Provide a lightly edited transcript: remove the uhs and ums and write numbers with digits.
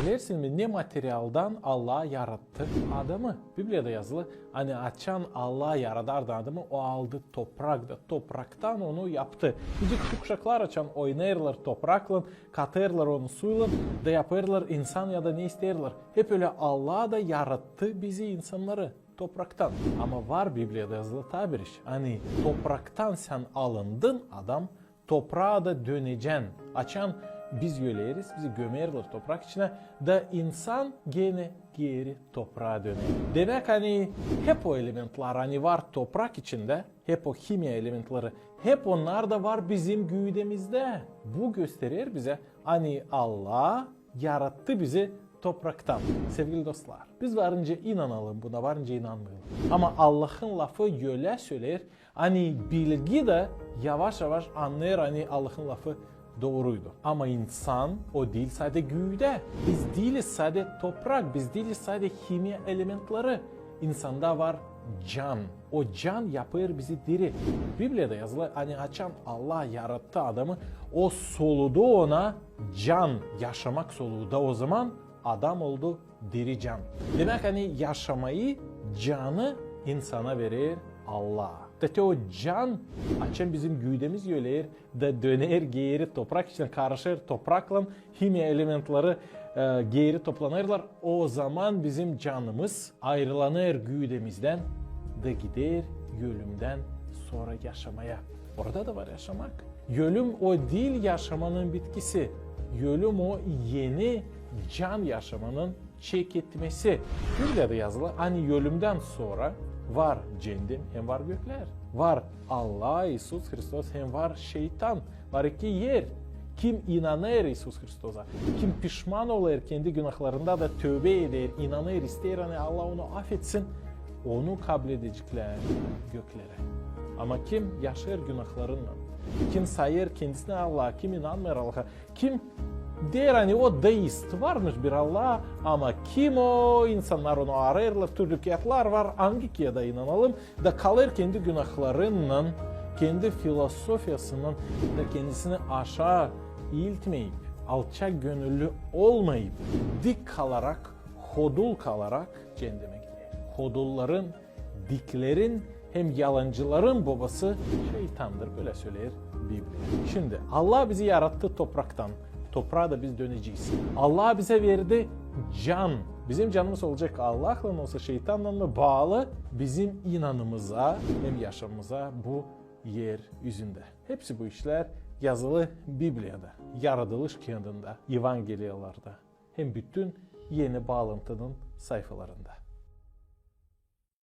Bilirsin mi ne materyaldan Allah yarattı adamı? Biblia'da yazılı. Hani açan Allah yaradardı adamı, o aldı toprakta. Topraktan onu yaptı. Gidip kuşaklar açan oynarlar toprakla, katarlar onu suyla da yaparlar insan ya da ne isterler. Hep öyle Allah da yarattı bizi insanları topraktan. Ama var Biblia'da yazılı tabir iş. Hani topraktan sen alındın adam, toprağa da döneceksin. Açan biz yöleriz, bizi gömerler toprak içine da insan gene geri toprağa döner. Demek hani hep o elementler hani var toprak içinde, hep o kimya elementleri, hep onlar da var bizim güydemizde. Bu gösterir bize hani Allah yarattı bizi topraktan. Sevgili dostlar, biz varınca inanalım buna, varınca inanmayalım. Ama Allah'ın lafı öyle söyler, hani bilgi de yavaş yavaş anlar hani Allah'ın lafı doğruydu. Ama insan o değil sadece güyde. Biz değiliz sadece toprak, biz değiliz sadece kimya elementleri. İnsanda var can. O can yapar bizi diri. Biblia'da yazılı hani açan Allah yarattı adamı, o soludu ona can, yaşamak soludu, o zaman adam oldu diri can. Demek hani yaşamayı, canı insana verir Allah. Zaten o can açan bizim güydemiz yöler da döner geri toprak için karışır toprakla kimya elementleri geri toplanırlar. O zaman bizim canımız ayrılanır güydemizden da gider ölümden sonra yaşamaya. Orada da var yaşamak. Ölüm o değil yaşamanın bitkisi. Ölüm o yeni can yaşamanın çek etmesi. Biblia'da yazılı hani ölümden sonra var cennet hem var gökler. Var Allah, İsus Hristos hem var şeytan. Var iki yer. Kim inanır İsus Hristos'a, kim pişman olur kendi günahlarında da tövbe eder, inanır, ister hani Allah onu affetsin, onu kabul edecekler göklere. Ama kim yaşar günahlarınla, kim sayır kendisine Allah'a, kim inanmıyor Allah'a, kim der hani o deist varmış bir Allah, ama kim o insanlar onu ararlar, türlü kıyatlar var, hangi kıyada inanalım da kalır kendi günahlarıyla, kendi filosofyasının da kendisini aşağı eğiltmeyip, alçak gönüllü olmayıp, dik kalarak, hodul kalarak cehenneme gider. Hodulların, diklerin hem yalancıların babası şeytandır, böyle söyler Biblia. Şimdi Allah bizi yarattı topraktan. Toprağa da biz döneceğiz. Allah bize verdi can. Bizim canımız olacak Allah'la mı olsa şeytanla mı bağlı, bizim inanımıza hem yaşamımıza bu yer yüzünde. Hepsi bu işler yazılı Biblia'da, yaratılış kağıdında, evangeliyalarda hem bütün yeni bağlantının sayfalarında.